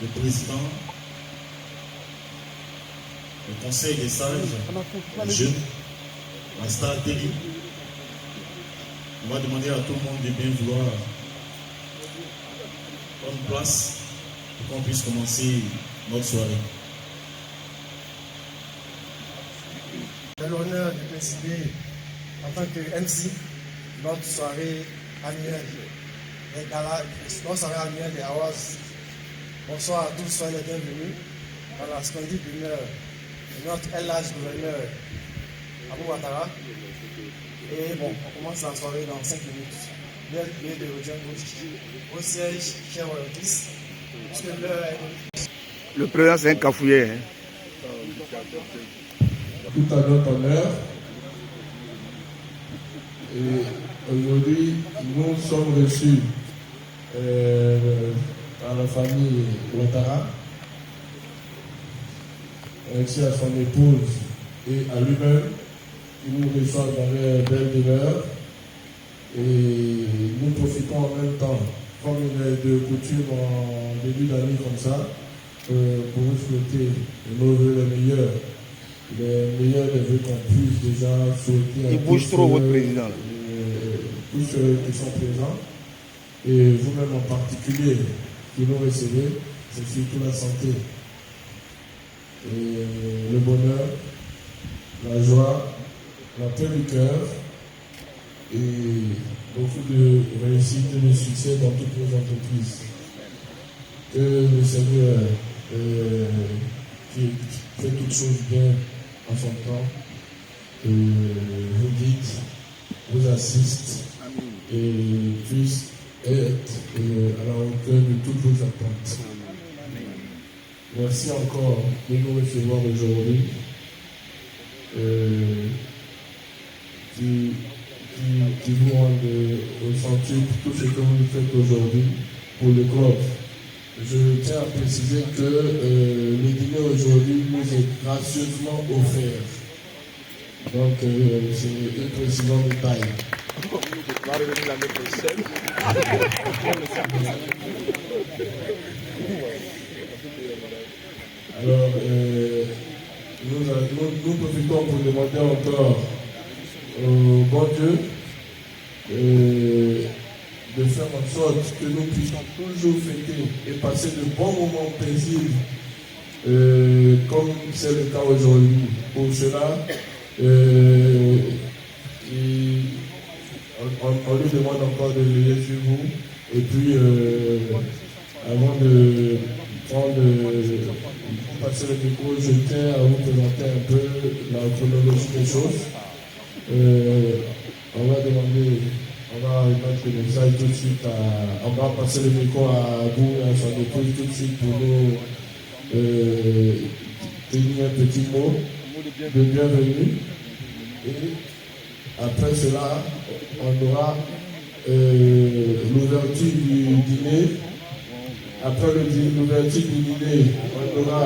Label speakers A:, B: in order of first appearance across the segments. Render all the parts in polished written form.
A: le président, le conseil des sages, les jeunes, la stratégie. On va demander à tout le monde de bien vouloir prendre place pour qu'on puisse commencer notre soirée.
B: J'ai l'honneur de présider en tant que MC notre soirée annuelle, notre soirée annuelle des Awas. Bonsoir à tous, soyez les bienvenus dans la splendide demeure de notre LH gouverneur Abou Ouattara. Et bon, on commence la soirée dans 5 minutes. L'heure est de rejoindre au siège, chers royautistes, puisque l'heure est...
C: Le président, c'est un cafouillet. Hein.
D: Tout à notre honneur. Et aujourd'hui, nous sommes reçus par la famille Ouattara, ainsi à son épouse et à lui-même, qui nous reçoivent dans leur belle demeure. Et nous profitons en même temps, comme il est de coutume en début d'année comme ça, pour vous souhaiter nos vœux les meilleurs des vœux qu'on puisse déjà souhaiter à
C: il bouge trop, votre président.
D: Tous ceux qui sont présents, et vous-même en particulier qui nous recevez, c'est surtout la santé, et le bonheur, la joie, la paix du cœur, et beaucoup de réussite et de succès dans toutes vos entreprises. Que le Seigneur qui fait toutes choses bien en son temps, vous guide, vous assiste et puisse être à la hauteur de toutes vos attentes. Merci encore de nous recevoir aujourd'hui. Qui vous rendent ressentir tout ce que vous faites aujourd'hui pour le club. Je tiens à préciser que le dîner aujourd'hui nous est gracieusement offert. Donc c'est une précision de taille. Alors, nous profitons pour demander encore au bon Dieu de faire en sorte que nous puissions toujours fêter et passer de bons moments paisibles comme c'est le cas aujourd'hui. Pour cela, on lui demande encore de veiller sur vous. Et puis, avant de passer le micro, je tiens à vous présenter un peu la chronologie des choses. On va mettre le message tout de suite on va passer le micro à vous et à son épouse tout de suite pour nous tenir un petit mot de bienvenue. Et après cela, on aura l'ouverture du dîner. Après l'ouverture du dîner, on aura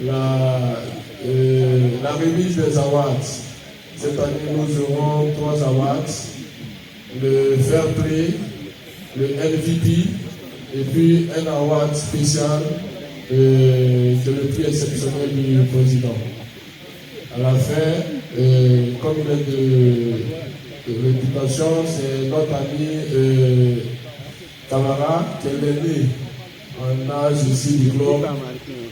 D: la remise des awards. Cette année, nous aurons 3 awards, le Fair Play, le MVP, et puis un award spécial, c'est le prix exceptionnel du président. À la fin, comme il est de réputation, c'est notre ami Camara qui est né en âge ici du club,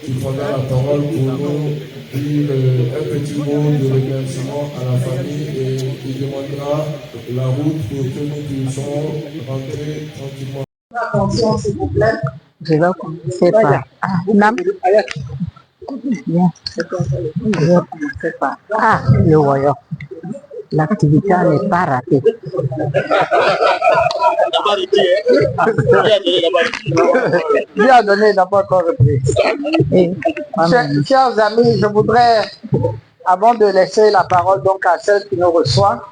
D: qui prendra la parole pour nous dire un petit mot de remerciement à la famille et il demandera la route pour que nous puissions rentrer tranquillement.
E: Attention, s'il vous plaît. Je vais commencer par Nam. Bien. Je vais commencer par le voyant. L'activité n'est pas ratée. Bien donné, il n'a pas encore repris. Chers amis, je voudrais, avant de laisser la parole donc à celle qui nous reçoit,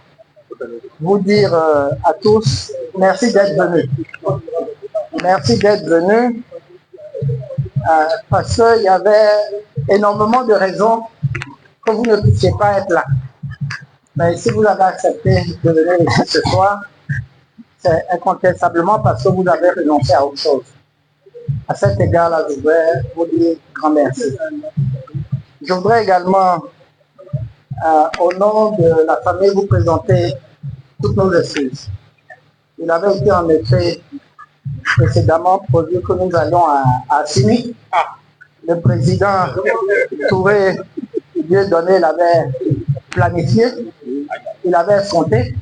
E: vous dire à tous, merci d'être venus. Merci d'être venus parce qu'il y avait énormément de raisons que vous ne puissiez pas être là. Mais si vous avez accepté de venir ici ce soir, c'est incontestablement parce que vous avez renoncé à autre chose. À cet égard-là, je voudrais vous dire grand merci. Je voudrais également, au nom de la famille, vous présenter toutes nos excuses. Il avait été en effet précédemment prévu que nous allions à Assini. Le président Touré, Dieu donné, l'avait planifié, il avait escompté,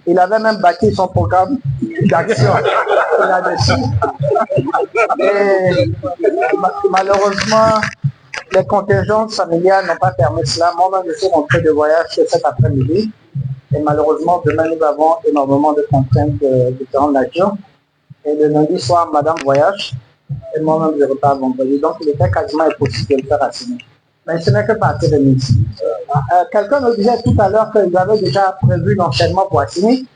E: il avait même bâti son programme d'action là-dessus. Et malheureusement, les contingences familiales n'ont pas permis cela. Moi-même, je suis rentré de voyage cet après-midi. Et malheureusement, demain, nous avons énormément de contraintes de différentes natures. Et le lundi soir, madame voyage. Et moi-même, je repars vendredi. Donc, il était quasiment impossible de le faire à Sydney. Mais ce n'est que partir de midi. Quelqu'un me disait tout à l'heure qu'ils avaient déjà prévu l'enchaînement pour Assini,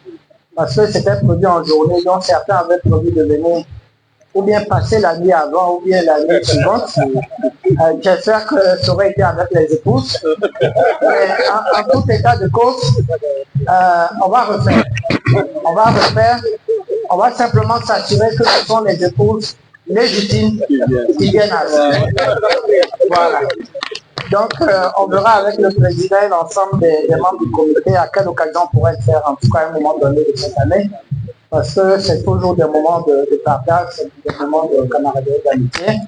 E: parce que c'était prévu en journée. Donc, certains avaient prévu de venir ou bien passer la nuit avant, ou bien la nuit suivante. J'espère que ça aurait été avec les épouses. Mais en tout état de cause, on va refaire. On va simplement s'assurer que ce sont les épouses légitimes qui viennent à ça. Voilà. Donc, on verra avec le président et l'ensemble des membres du comité à quelle occasion on pourrait faire, en tout cas, un moment donné de cette année. Parce que c'est toujours des moments de partage, c'est des moments de camaraderie, d'amitié.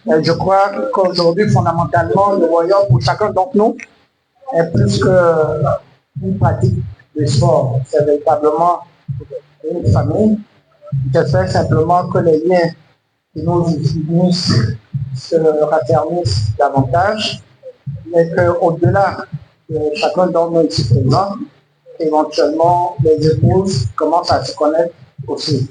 E: Et je crois qu'aujourd'hui, fondamentalement, le royaume pour chacun d'entre nous est plus qu'une pratique de sport. C'est véritablement une famille. J'espère simplement que les liens qui nous unissent se raffermissent davantage, mais qu'au-delà de chacun d'entre nous ici présents, éventuellement les épouses commencent à se connaître aussi.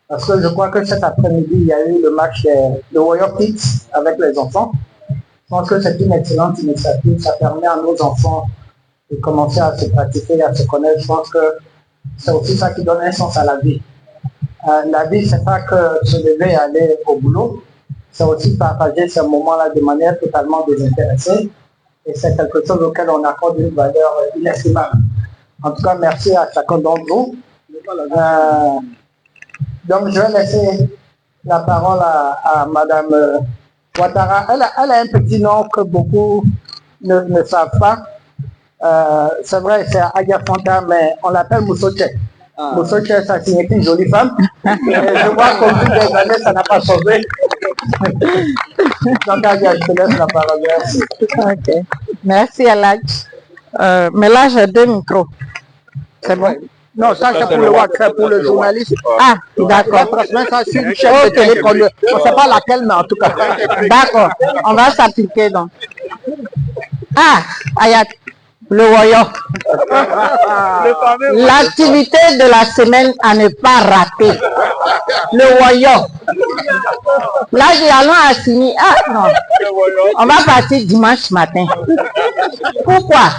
E: Parce que je crois que cet après-midi, il y a eu le match de Warrior Kids avec les enfants. Je pense que c'est une excellente initiative. Ça permet à nos enfants de commencer à se pratiquer, à se connaître. Je pense que c'est aussi ça qui donne un sens à la vie. La vie, c'est pas que se lever et aller au boulot. C'est aussi partager ce moment-là de manière totalement désintéressée. Et c'est quelque chose auquel on accorde une valeur inestimable. En tout cas, merci à chacun d'entre vous. Donc, je vais laisser la parole à Madame Ouattara. Elle a un petit nom que beaucoup ne savent pas. C'est vrai, c'est Agia Fanta, mais on l'appelle Moussoche. Moussoche, ça signifie jolie femme. Et je vois qu'au bout des années, ça n'a pas changé. Donc, Agia, je te laisse la parole. Merci.
F: Ok. Merci, Alaj. Mais là, j'ai 2 micros. C'est bon?
E: Non, ça c'est pour le WhatsApp, pour le journaliste.
F: Ah, d'accord.
E: Ça, c'est une chaîne de télé qu'on ne sait pas laquelle, mais en tout cas.
F: D'accord. On va s'appliquer donc. Ah, Ayat, le royaume. L'activité de la semaine à ne pas rater. Le royaume. Là, j'ai allons à Assini. Ah, non. On va partir dimanche matin. Pourquoi?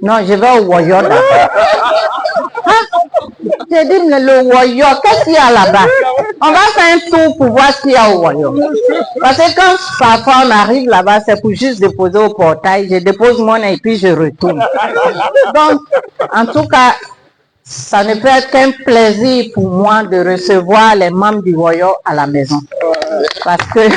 F: Non, je vais au royaume d'abord. J'ai dit, mais le royaume, qu'est-ce qu'il y a là-bas? On va faire un tour pour voir ce qu'il y a au royaume. Parce que quand parfois on arrive là-bas, c'est pour juste déposer au portail. Je dépose mon et puis je retourne. Donc, en tout cas, ça ne peut être qu'un plaisir pour moi de recevoir les membres du royaume à la maison. Parce que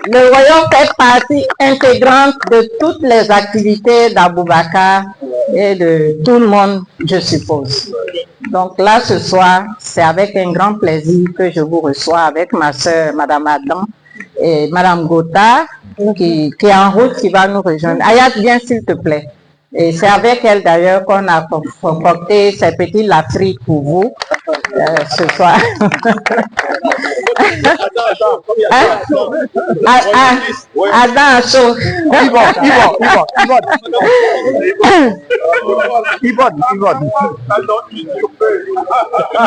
F: le royaume fait partie intégrante de toutes les activités d'Aboubacar et de tout le monde, je suppose. Donc là, ce soir, c'est avec un grand plaisir que je vous reçois avec ma soeur, Madame Adam, et Madame Gota, qui est en route, qui va nous rejoindre. Ayat, viens s'il te plaît. Et c'est avec elle d'ailleurs qu'on a concocté ces petits lateries pour vous ce soir. Adam, chaud.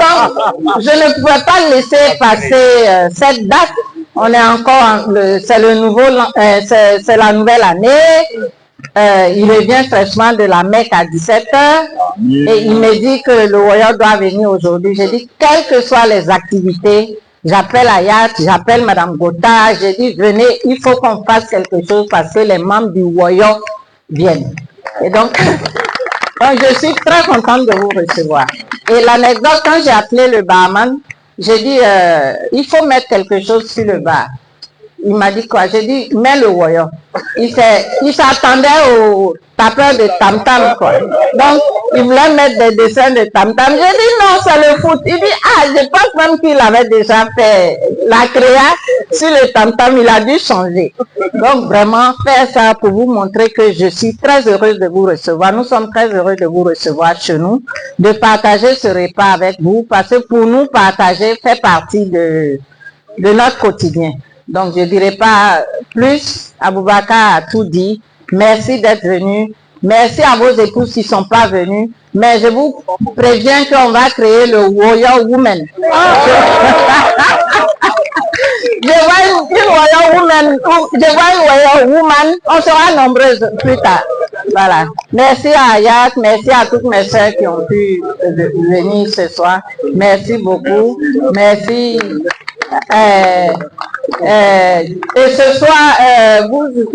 F: Donc, je ne pouvais pas laisser passer cette date. On est encore, c'est le nouveau, c'est la nouvelle année. Il revient fraîchement de la Mecque à 17h et il me dit que le royaume doit venir aujourd'hui. J'ai dit, quelles que soient les activités, j'appelle Ayat, j'appelle Madame Gota, j'ai dit, venez, il faut qu'on fasse quelque chose parce que les membres du royaume viennent. Et donc, je suis très contente de vous recevoir. Et l'anecdote, quand j'ai appelé le barman, J'ai dit, il faut mettre quelque chose sur le bar. Il m'a dit quoi? J'ai dit, mets le voyant. Il s'attendait au tapeur de tam-tam, quoi. Donc, il voulait mettre des dessins de tam-tam. J'ai dit, non, c'est le foot. Il dit, ah, je pense même qu'il avait déjà fait la créa sur le tam-tam. Il a dû changer. Donc, vraiment, faire ça pour vous montrer que je suis très heureuse de vous recevoir. Nous sommes très heureux de vous recevoir chez nous, de partager ce repas avec vous, parce que pour nous, partager fait partie de notre quotidien. Donc, je ne dirai pas plus. Aboubakar a tout dit. Merci d'être venu. Merci à vos épouses qui ne sont pas venus. Mais je vous préviens qu'on va créer le Warrior Woman. Je vois une Warrior Woman. Je vois une Warrior Woman. On sera nombreuses plus tard. Voilà. Merci à Ayat. Merci à toutes mes soeurs qui ont pu venir ce soir. Merci beaucoup. Merci. Et ce soir,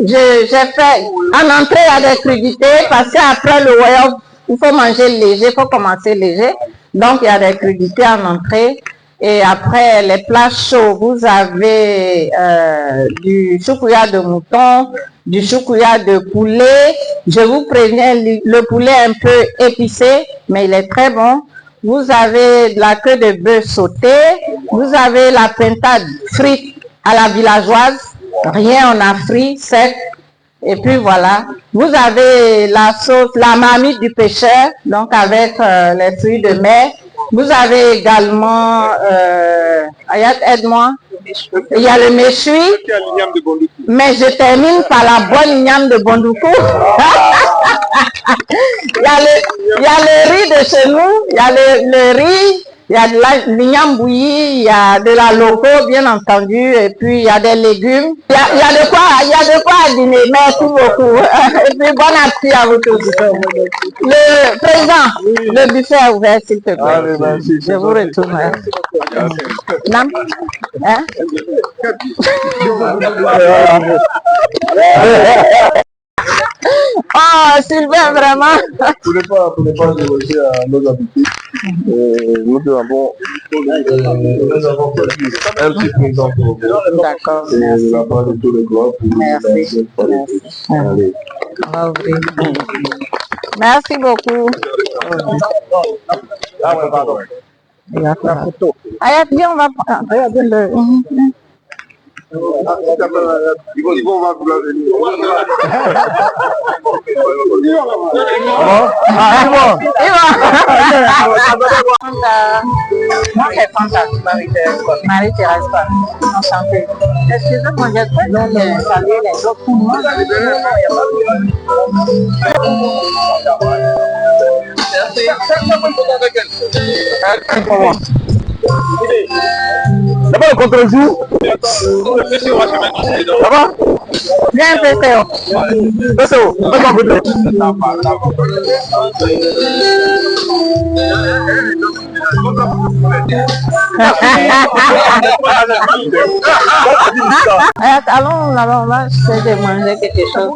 F: j'ai fait en entrée à des crudités parce qu'après le voyage, il faut manger léger, il faut commencer léger. Donc, il y a des crudités en entrée. Et après, les plats chauds, vous avez du choukouya de mouton, du choukouya de poulet. Je vous préviens, le poulet est un peu épicé, mais il est très bon. Vous avez de la queue de bœuf sautée, vous avez la pintade frite à la villageoise, rien on a frit, sec, et puis voilà. Vous avez la sauce, la marmite du pêcheur, donc avec les fruits de mer. Vous avez également, Ayat, aide-moi, il y a le méchoui, mais je termine par la bonne igname de Bondoukou. Il y a le riz de chez nous, il y a le riz, il y a de l'igname bouillie, il y a de la loco, bien entendu, et puis il y a des légumes. Il y a de quoi à dîner. Merci beaucoup. Et puis bon appétit à vous tous. Le président, le buffet est ouvert, s'il te plaît. Je vous retourne. Non? Hein? Oh, Sylvain, vraiment.
D: Pour ne pas déroger à nos habitudes, nous avons un petit président pour vous.
F: D'accord.
D: Et la part de tout le groupe.
F: Merci. Allez. On va ouvrir. Merci beaucoup. La photo. Ayat, viens, on va prendre. Regardez le.
D: Ils vont voir pour l'avenir.
F: Moi, c'est fantastique, Marie-Thérèse. Enchantée. Excusez-moi, j'ai très bien salué les autres.
C: D'abord le contre-jour. Ça va?
F: Viens, PCO.
C: PCO, mets-moi côté.
F: Allons là-bas, on va essayer de manger quelque chose.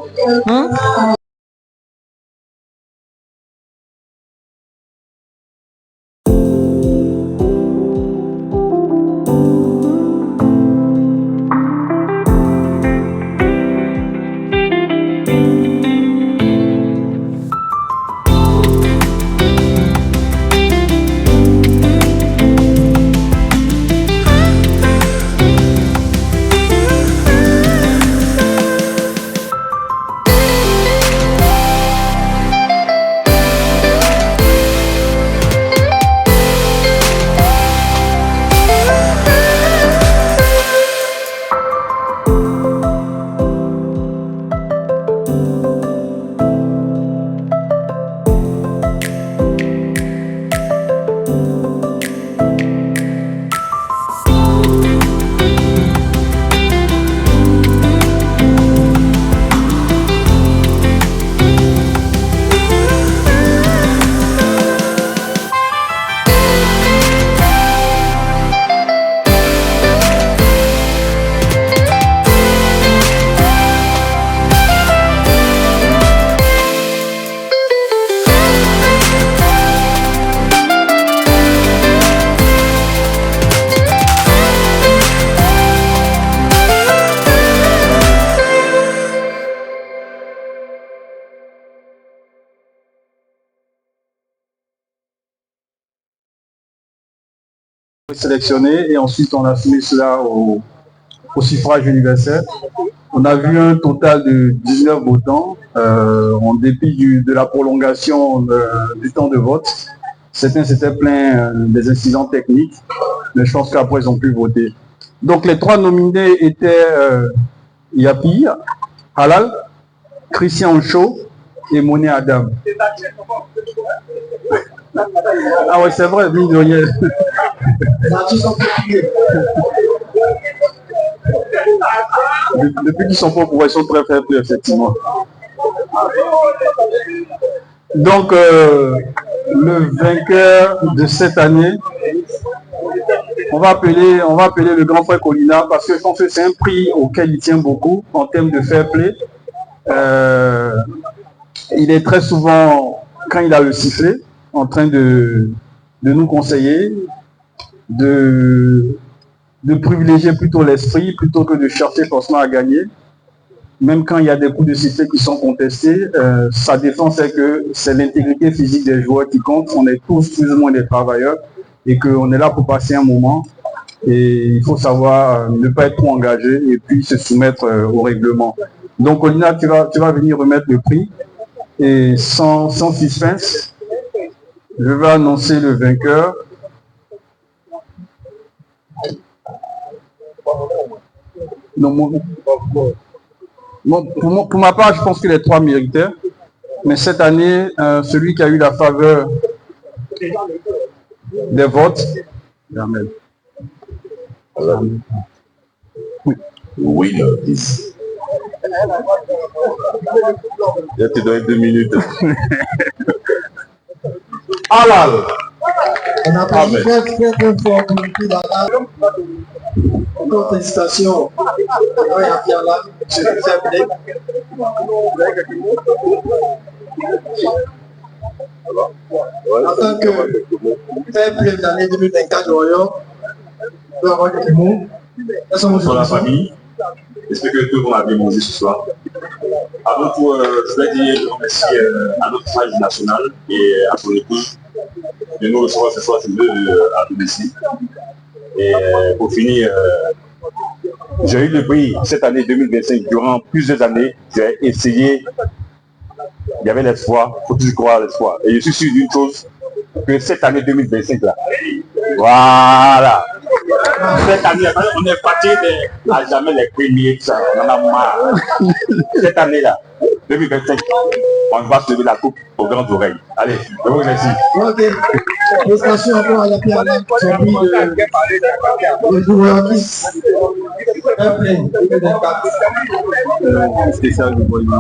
G: sélectionnés et ensuite on a soumis cela au suffrage universel. On a vu un total de 19 votants, en dépit de la prolongation du temps de vote. Certains s'étaient plaints des incidents techniques, mais je pense qu'après ils ont pu voter. Donc les 3 nominés étaient Yapi, Halal, Christian Cho et Moné Adam. Ah ouais, c'est vrai, mine de rien. Depuis qu'ils sont pas au pouvoir, ils sont très faibles, effectivement. Donc, le vainqueur de cette année, on va appeler le grand frère Colina, parce que je pense que c'est un prix auquel il tient beaucoup en termes de fair play. Il est très souvent, quand il a le sifflet, en train de nous conseiller, de privilégier plutôt l'esprit plutôt que de chercher forcément à gagner. Même quand il y a des coups de sifflet qui sont contestés, sa défense est que c'est l'intégrité physique des joueurs qui compte. On est tous plus ou moins des travailleurs et qu'on est là pour passer un moment. Et il faut savoir ne pas être trop engagé et puis se soumettre au règlement. Donc Olina, tu vas venir remettre le prix. Et sans suspense, je vais annoncer le vainqueur. Non, pour ma part, je pense que les 3 méritaient. Mais cette année, celui qui a eu la faveur des votes,
A: Oui, je te donne 2 minutes.
G: Halal.
B: On a pas très fort pour le d'Alal. Encore félicitations. Il y a Pierre là, c'est le fair play. En tant que fair play de l'année 2024 de Royan, on peut avoir quelques mots.
A: Pour la famille, j'espère que tout le monde a bien mangé ce soir. Avant tout, je voudrais dire merci à notre page nationale et à son épouse de nous recevoir ce soir chez eux à Toulouse. Et pour finir, j'ai eu le prix cette année 2025 durant plusieurs années. J'ai essayé, il y avait l'espoir, il faut toujours croire à l'espoir. Et je suis sûr d'une chose, que cette année 2025 là, voilà. Cette année, on est parti à jamais les premiers, ça, on en a marre. Cette année-là, 2025, on va se lever la coupe aux grandes oreilles. Allez, je vous remercie.
B: Ok. Félicitations encore à la Pierre Alain, son prix de joueur qui un plein,
G: Spécial du Bolivie.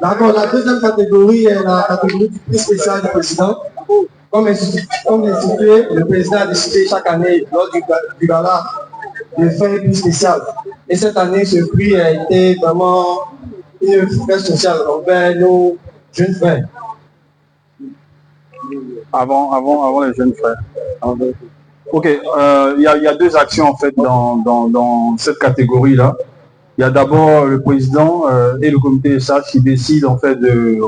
B: D'accord, la deuxième catégorie est la catégorie du prix spécial du président. Comme institué, le président a décidé chaque année, lors du gala, de faire un prix spécial. Et cette année, ce prix a été vraiment une fête sociale envers nos jeunes frères.
G: Avant les jeunes frères. Ok, il y a 2 actions en fait dans cette catégorie-là. Il y a d'abord le président et le comité des sages qui décident en fait de,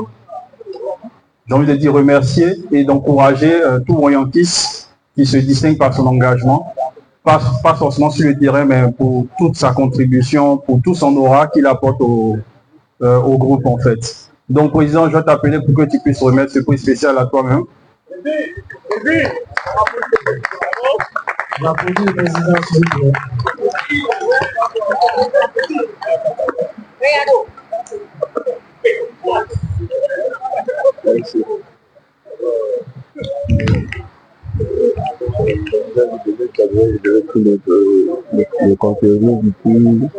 G: j'ai envie de dire, remercier et d'encourager tout Royantis qui se distingue par son engagement, pas forcément sur le terrain, mais pour toute sa contribution, pour tout son aura qu'il apporte au groupe en fait. Donc président, je vais t'appeler pour que tu puisses remettre ce prix spécial à toi-même.
B: J'applaudis le président, s'il vous plaît.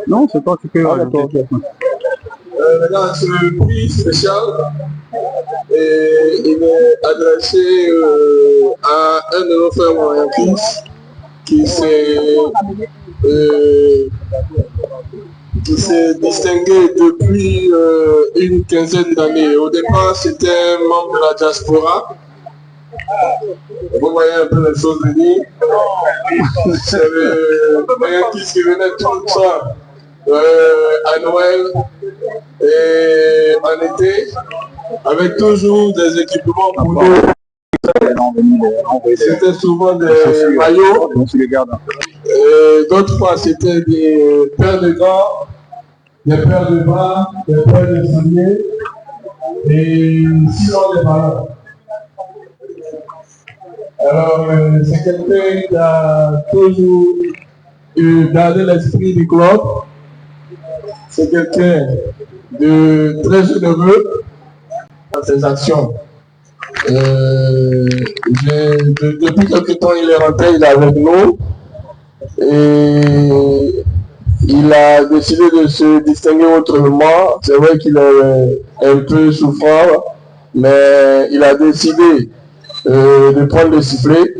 G: Non, c'est toi qui peux.
D: Maintenant, ce prix spécial, il est adressé à un de nos frères Royantis qui s'est distingué depuis une quinzaine d'années. Au départ, c'était un membre de la diaspora. Vous voyez un peu les choses venir. C'est le Royantis qui venait tout le soir à Noël et en été, avec toujours des équipements pour nous. C'était souvent des maillots. D'autres fois, c'était des paires de gants, des paires de bras, des paires de souliers et sinon des ballons. Alors, c'est quelqu'un qui a toujours gardé l'esprit du club. C'est quelqu'un de très généreux dans ses actions. Depuis quelque temps, il est rentré, il est avec nous et il a décidé de se distinguer autrement. C'est vrai qu'il est un peu souffrant, mais il a décidé de prendre le sifflet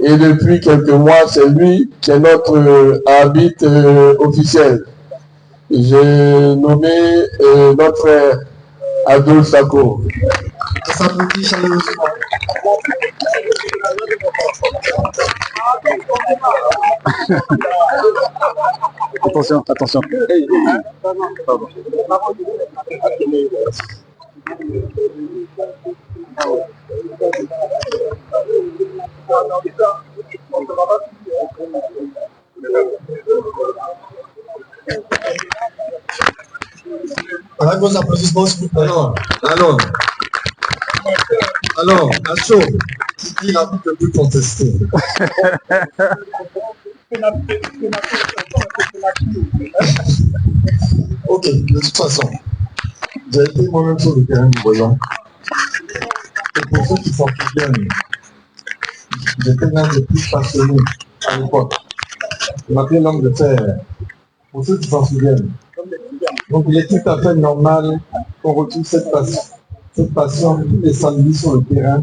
D: et depuis quelques mois, c'est lui qui est notre arbitre officiel. J'ai nommé notre frère Adolphe Sako.
B: On s'applaudit chaleureusement.
G: Attention, attention. Pardon.
B: Avec vos applaudissements, s'il vous plaît. Alors, Nacho, qui n'a plus pu contester. Ok, de toute façon, j'ai été moi-même sur le terrain du voyant. Et pour ceux qui s'en souviennent, j'étais l'un des plus passionnés à l'époque. Je m'appelais l'homme de fer. Pour ceux qui s'en souviennent. Donc il est tout à fait normal qu'on retrouve cette passion tous les samedis sur le terrain.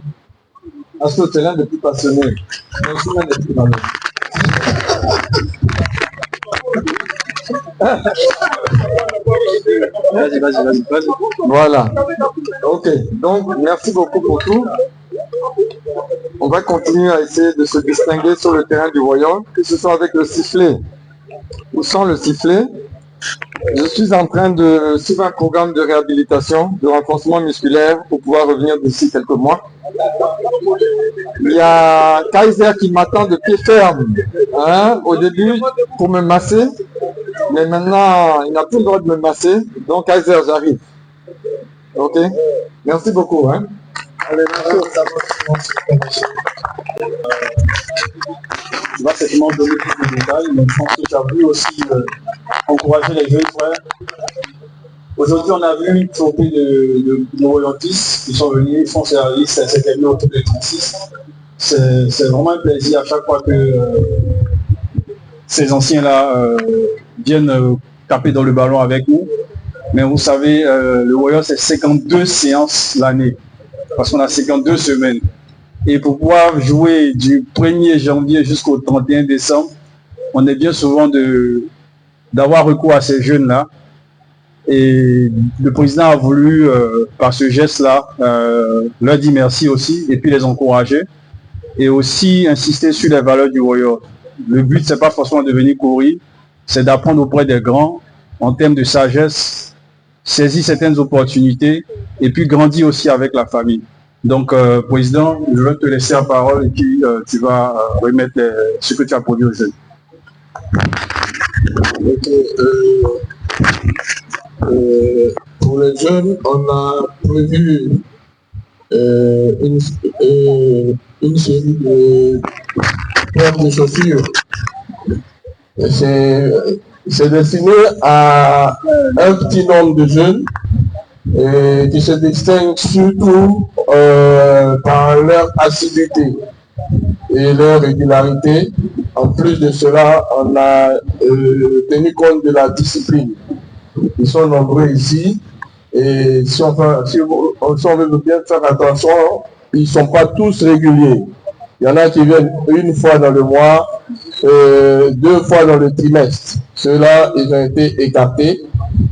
B: Parce que c'est l'un des plus passionnés. Mais aussi l'un des plus malheureux.
G: Vas-y.
B: Voilà. Ok, donc merci beaucoup pour tout. On va continuer à essayer de se distinguer sur le terrain du voyant, que ce soit avec le sifflet ou sans le sifflet. Je suis en train de suivre un programme de réhabilitation, de renforcement musculaire pour pouvoir revenir d'ici quelques mois. Il y a Kaiser qui m'attend de pied ferme au début pour me masser, mais maintenant il n'a plus le droit de me masser, donc Kaiser, j'arrive. Ok, merci beaucoup. Allez, merci.
G: Je vais certainement donner plus de détails, mais je pense que tu as voulu aussi encourager les jeunes frères. Aujourd'hui, on a vu une trophée de Royantis qui sont venus, ils font service, ça s'est terminé autour de 36. C'est vraiment un plaisir à chaque fois que ces anciens-là viennent taper dans le ballon avec nous. Mais vous savez, le Royal, c'est 52 séances l'année, parce qu'on a 52 semaines. Et pour pouvoir jouer du 1er janvier jusqu'au 31 décembre, on est bien souvent d'avoir recours à ces jeunes-là. Et le président a voulu, par ce geste-là, leur dire merci aussi, et puis les encourager. Et aussi insister sur les valeurs du Royal. Le but, c'est pas forcément de venir courir, c'est d'apprendre auprès des grands, en termes de sagesse, saisir certaines opportunités, et puis grandir aussi avec la famille. Donc, président, je vais te laisser la parole et puis tu vas remettre ce que tu as produit aux jeunes.
D: Pour les jeunes, on a prévu une série de paires de chaussures. C'est destiné à un petit nombre de jeunes qui se distinguent surtout par leur assiduité et leur régularité. En plus de cela, on a tenu compte de la discipline. Ils sont nombreux ici et si on veut bien faire attention, ils ne sont pas tous réguliers. Il y en a qui viennent une fois dans le mois, 2 fois dans le trimestre. Ceux-là, ils ont été écartés.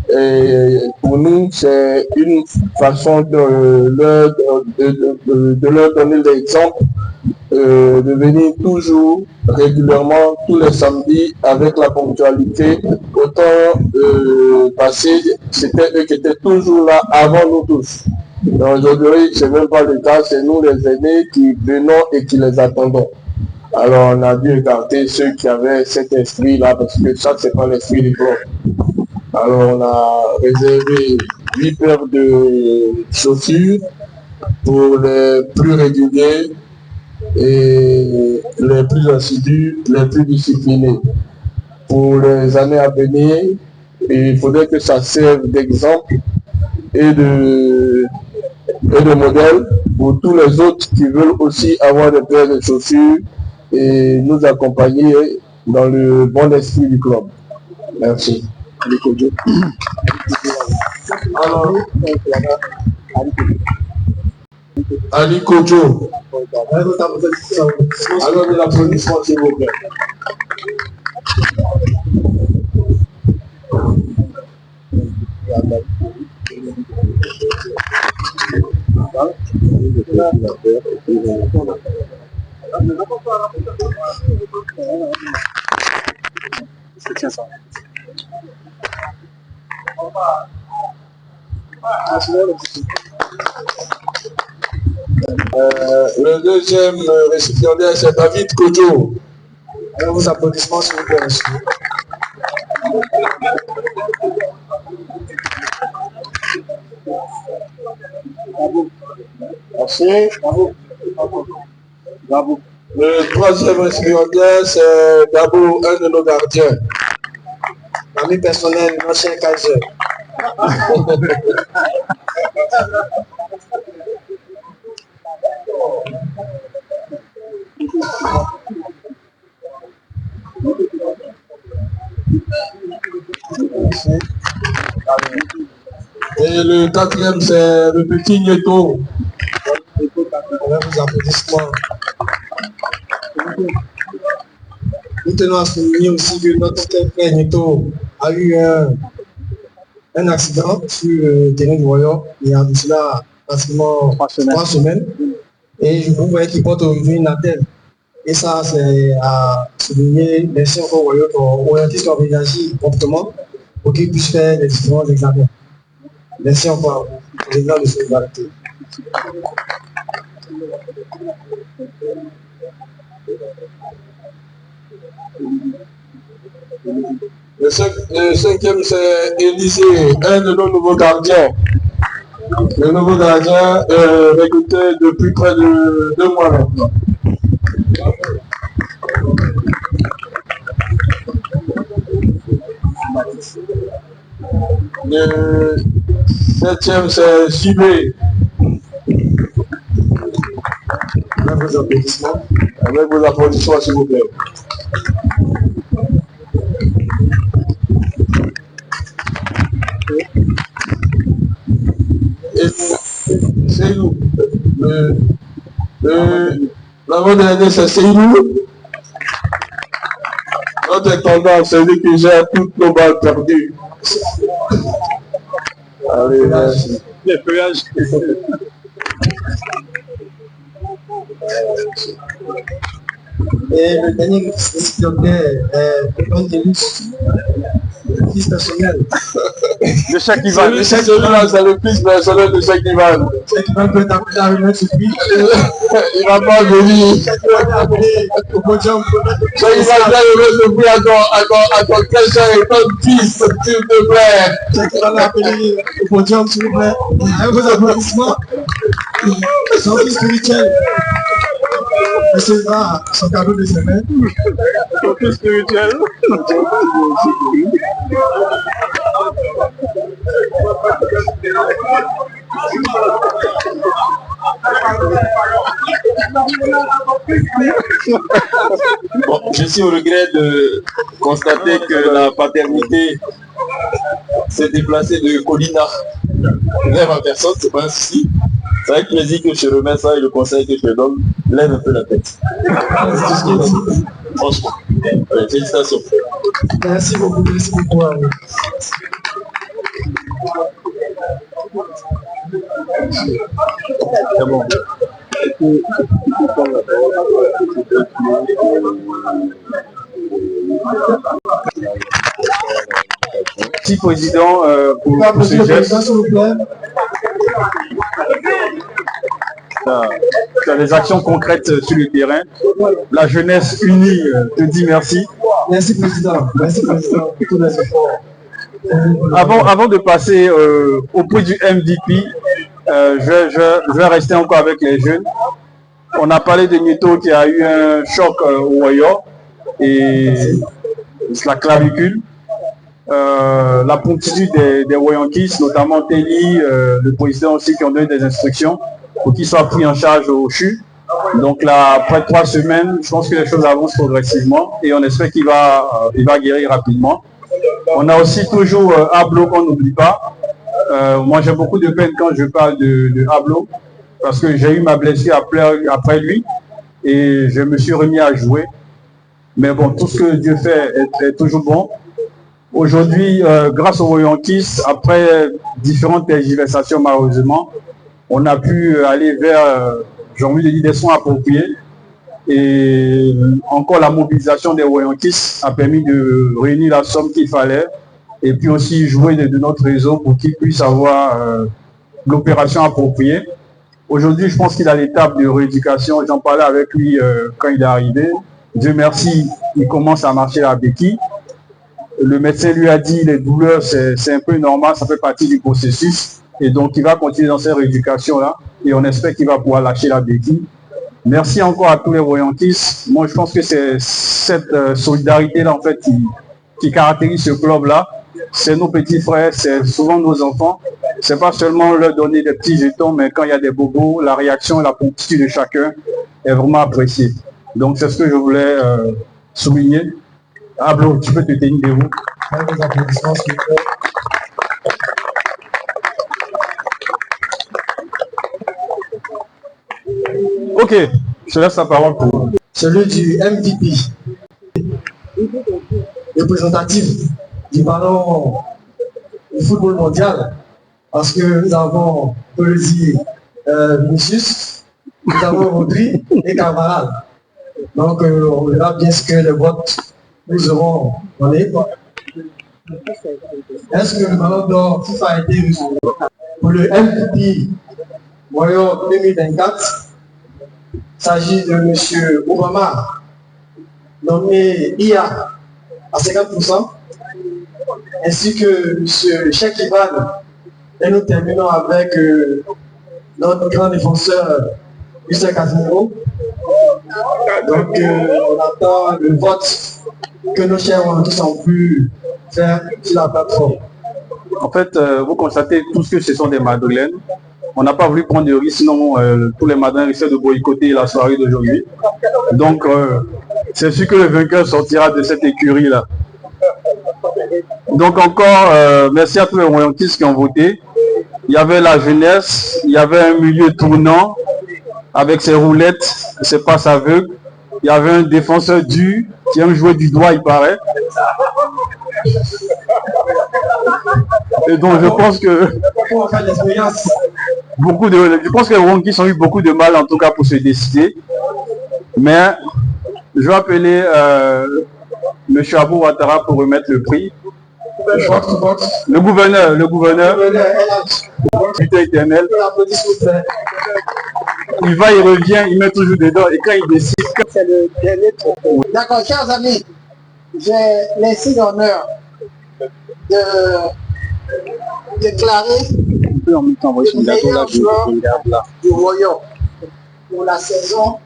D: Et pour nous, c'est une façon de leur donner l'exemple, de venir toujours régulièrement tous les samedis avec la ponctualité. Autant passé, c'était eux qui étaient toujours là avant nous tous. Donc aujourd'hui, ce n'est même pas le cas, c'est nous les aînés qui venons et qui les attendons. Alors on a dû écarter ceux qui avaient cet esprit-là, parce que ça, c'est pas l'esprit du club. Alors on a réservé 8 paires de chaussures pour les plus réguliers et les plus assidus, les plus disciplinés. Pour les années à venir, il faudrait que ça serve d'exemple et de modèle pour tous les autres qui veulent aussi avoir des paires de chaussures et nous accompagner dans le bon esprit du club. Merci. Alors, Ali Kojo. Alors, de l'applaudissement, s'il vous plaît. Le deuxième récipiendaire, c'est David Kojo. Alors, vos applaudissements, s'il vous plaît, monsieur. Merci. Bravo. Le troisième récipiendaire, c'est Dabo, un de nos gardiens. Ami personnel, l'ancien Kaiser. Et le quatrième, c'est le petit Nieto. Vos applaudissements. Nous tenons à souligner aussi que notre frère Nieto a eu un accident sur le terrain du Royaume il y a de cela pratiquement 3 semaines. Et vous voyez qu'il porte aujourd'hui une attelle. Et ça, c'est à souligner. Merci encore au Royaume pour orienter son organisation promptement pour qu'il puisse faire les différents examens. Merci encore pour les grands de solidarité. Le cinquième, c'est Élisée, un de nos nouveaux gardiens. Le nouveau gardien est recruté depuis près de 2 mois maintenant. Le septième, c'est Chibé. Avec vos applaudissements. Avec vos applaudissements, s'il vous plaît. Et c'est nous. L'avant-dernier, c'est Seydou. Notre intendant, c'est lui qui gère toutes nos balles perdues. Allez, merci. Les feuillages. Et le dernier récipiendaire est le fils personnel.
C: De chaque Ivan.
D: Celui-là, c'est le fils personnel de chaque Ivan. Chaque Ivan peut appeler à remettre sur lui. Il va pas venir. Chaque Ivan est appelé au podium. Chaque Ivan vient remettre sur lui à ton cacheur et ton fils, s'il te plaît. Chaque Ivan est appelé au podium, s'il vous plaît. Avec vos applaudissements. Son fils spirituel. Recevra son cadeau de semaine. Son fils spirituel.
A: Bon, je suis au regret de constater que la paternité s'est déplacée de Colina vers ma personne, c'est pas un souci. C'est avec plaisir que je remets ça et le conseil que je te donne, lève un peu la tête. C'est tout ce qui est dit. Franchement. Ouais, félicitations.
B: Merci beaucoup.
A: C'est bon.
G: Petit président pour ce geste. Tu as des actions concrètes sur le terrain. La jeunesse unie te dit merci.
B: Merci, Président. Merci, Président, pour tous les efforts.
G: Avant de passer au prix du MVP, je vais rester encore avec les jeunes. On a parlé de Nieto qui a eu un choc au Warrior et la clavicule. La promptitude des Yankees, notamment Telly, le président aussi, qui ont donné des instructions pour qu'il soit pris en charge au CHU. Donc là, après 3 semaines, je pense que les choses avancent progressivement et on espère qu'il va guérir rapidement. On a aussi toujours Ablo qu'on n'oublie pas. Moi j'ai beaucoup de peine quand je parle de Ablo parce que j'ai eu ma blessure après lui et je me suis remis à jouer. Mais bon, tout ce que Dieu fait est toujours bon. Aujourd'hui, grâce aux Yankees, après différentes tergiversations malheureusement, on a pu aller vers, j'ai envie de dire, des soins appropriés. Et encore la mobilisation des Yankees a permis de réunir la somme qu'il fallait et puis aussi jouer de notre réseau pour qu'il puisse avoir l'opération appropriée. Aujourd'hui, je pense qu'il a l'étape de rééducation. J'en parlais avec lui quand il est arrivé. Dieu merci, il commence à marcher à béquille. Le médecin lui a dit les douleurs, c'est un peu normal, ça fait partie du processus. Et donc, il va continuer dans cette rééducation-là. Et on espère qu'il va pouvoir lâcher la béquille. Merci encore à tous les Yankees. Moi, je pense que c'est cette solidarité-là, en fait, qui caractérise ce club-là. C'est nos petits frères, c'est souvent nos enfants. C'est pas seulement leur donner des petits jetons, mais quand il y a des bobos, la réaction et la promptitude de chacun est vraiment appréciée. Donc, c'est ce que je voulais souligner. Ablo, tu peux te tenir debout.
B: Des applaudissements, s'il vous plaît.
G: Ok, je te laisse la parole pour...
B: Celui du MVP, représentatif du ballon du football mondial, parce que nous avons, on peut le dire, Vinicius, nous avons Rodri et Carvalhal. Donc, on verra bien ce que les votes nous auront donné. Est-ce que le ballon d'or FIFA a été reçu pour le MVP Warrior 2024? Il s'agit de M. Obama, nommé IA à 50%, ainsi que M. Cheikh Ivan. Et nous terminons avec notre grand défenseur, M. Casimiro. Donc, on attend le vote que nos chers tous ont pu faire sur la plateforme.
G: En fait, vous constatez tous que ce sont des madeleines. On n'a pas voulu prendre de risques, sinon tous les madeleines risquaient de boycotter la soirée d'aujourd'hui. Donc, c'est sûr que le vainqueur sortira de cette écurie-là. Donc encore, merci à tous les Yankees qui ont voté. Il y avait la jeunesse, il y avait un milieu tournant avec ses roulettes, ses passes aveugles. Il y avait un défenseur dur qui aime jouer du doigt, il paraît. Et donc je pense que je pense que les Yankees ont eu beaucoup de mal en tout cas pour se décider. Mais je vais appeler M. Abou Ouattara pour remettre le prix. Le gouverneur, putain éternel. Il va, il revient, il met toujours dedans et quand il décide, c'est le dernier tour.
H: D'accord, chers amis, j'ai l'insigne honneur de déclarer le meilleur joueur du Royaume pour la saison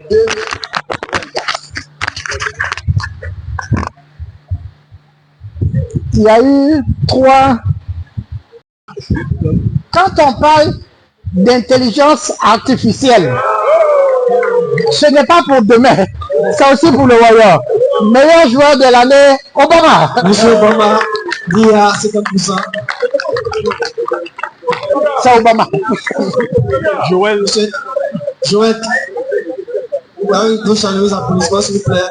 H: 2024.
E: Il y a eu 3. Quand on parle d'intelligence artificielle, ce n'est pas pour demain, c'est aussi pour le Royaume. Meilleur joueur de l'année, Obama.
B: Monsieur Obama, dit à 50%.
E: C'est Obama.
G: Joël,
B: Joël, vous avez une chaleureux applaudissements, s'il vous plaît.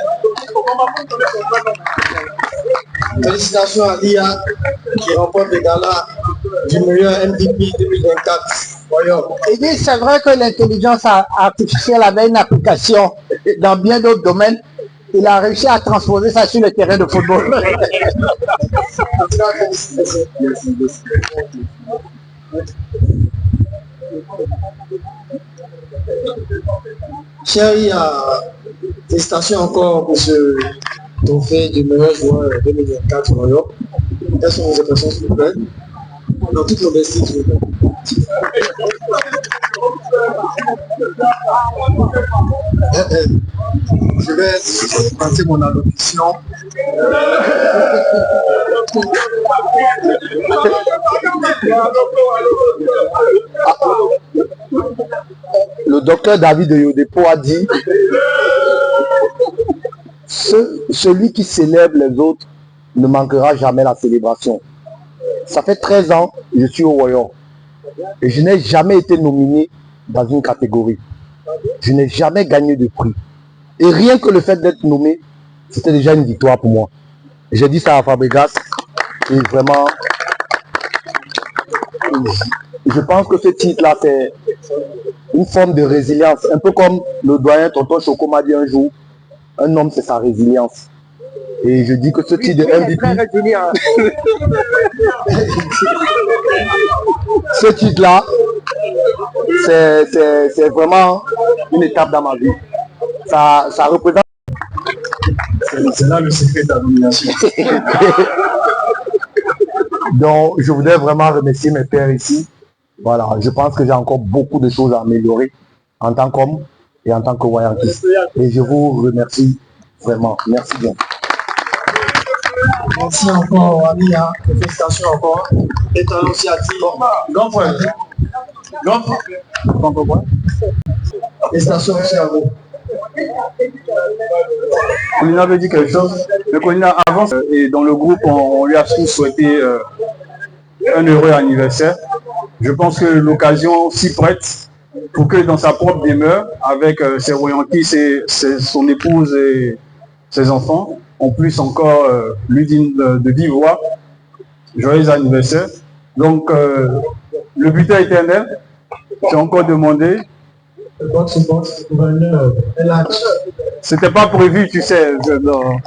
B: Félicitations à l'IA qui remporte le gala du meilleur MVP 2024.
E: Il dit c'est vrai que l'intelligence artificielle avait une application dans bien d'autres domaines. Il a réussi à transposer ça sur le terrain de football.
B: Chérie, félicitations encore pour ce trophée du meilleur joueur 2024 au Royaume. Quelles sont vos impressions, s'il vous plaît? Dans toute modestie, s'il vous plaît. Je vais passer mon allocution.
I: Le docteur David Yodepo a dit celui qui célèbre les autres ne manquera jamais la célébration. Ça fait 13 ans que je suis au Royaume et je n'ai jamais été nominé dans une catégorie. Je n'ai jamais gagné de prix. Et rien que le fait d'être nommé, c'était déjà une victoire pour moi. J'ai dit ça à Fabregas et vraiment, je pense que ce titre-là, c'est une forme de résilience. Un peu comme le doyen Tonton Choco m'a dit un jour, un homme, c'est sa résilience. Et je dis que ce titre de MVP, ce titre-là, c'est vraiment une étape dans ma vie. Ça représente...
A: C'est là le secret de la domination.
I: Donc, je voudrais vraiment remercier mes pères ici. Voilà, je pense que j'ai encore beaucoup de choses à améliorer en tant qu'homme et en tant que royantiste. Et je vous remercie vraiment. Merci bien.
B: Merci encore, Amia. Félicitations encore. Et toi aussi, à ti.
A: Grand frère. Grand frère.
B: Félicitations aussi à vous.
G: Colina veut dire quelque chose. Mais Colina avance et dans le groupe, on lui a tous souhaité un heureux anniversaire. Je pense que l'occasion s'y prête pour que dans sa propre demeure, avec ses royantistes et son épouse et ses enfants, on puisse encore lui dire de vive voix joyeux anniversaire. Donc, le butin éternel, j'ai encore demandé. C'était pas prévu, tu sais. Non.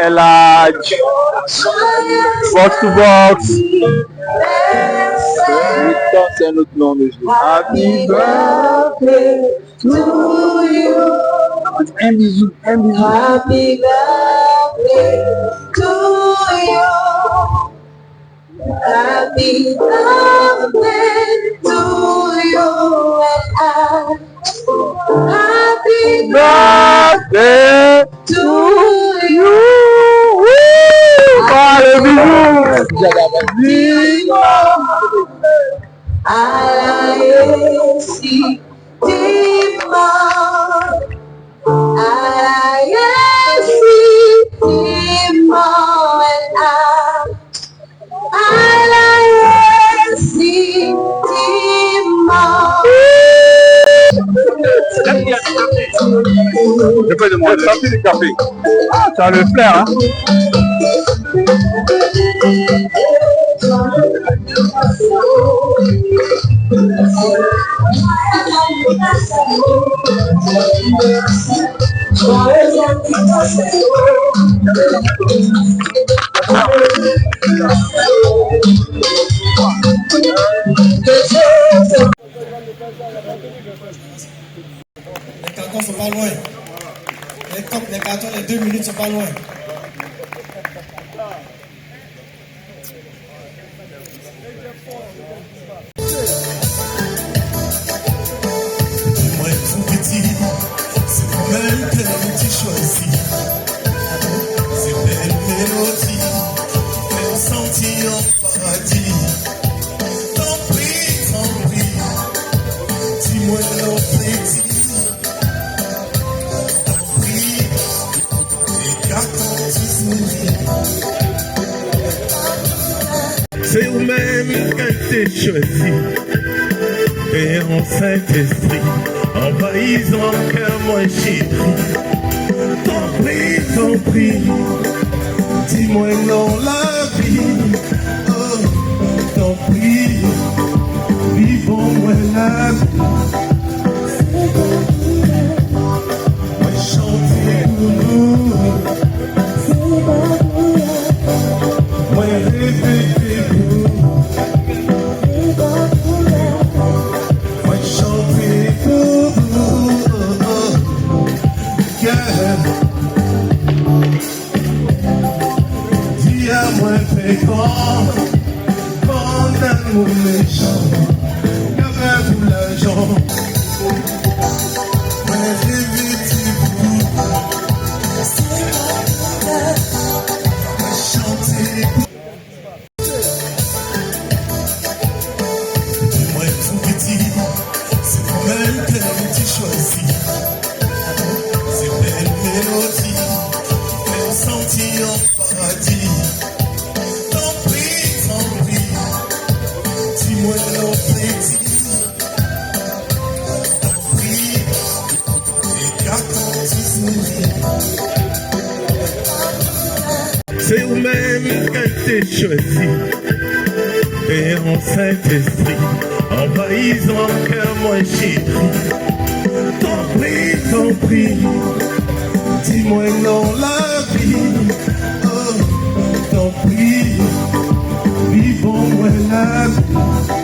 G: Elage, box to box. C'est un autre nom de jeu. Happy birthday to you. Un bisou, un bisou. Happy birthday to you. Happy birthday to you and happy birthday to you. Ah, le bisou. Je peux demander ça, c'est du café. Ah, ça a le flair, hein.
B: Les cartons sont pas loin. Les cartons, les 2 minutes sont pas loin.
J: Moi, tout petit, c'est belle que tu choisis. C'est belle mélodie été choisi. Et en Saint-Esprit, envahissant cœur moi chéri. T'en prie, dis-moi non la vie. Oh, t'en prie, vivons-moi la vie. Moi chanter pour nous. Moi répéter pour nous. Moi chanter pour vous. Yeah. Dis à moi pétant, condamne mon méchant, qu'avec vous l'argent. Moi répéter pour vous. Moi chanter pour moi tout petit, c'est vous-même que tu choisis. Ces belles mélodies fait sentir en paradis. T'en prie, dis-moi non petit. T'en prie, écarte-toi tout sourire. C'est vous-même qui t'es choisi. Et en Saint-Esprit, envahissant cœur moi chéri. T'en prie, dis-moi non la vie. Oh, t'en prie, vivons-moi la vie.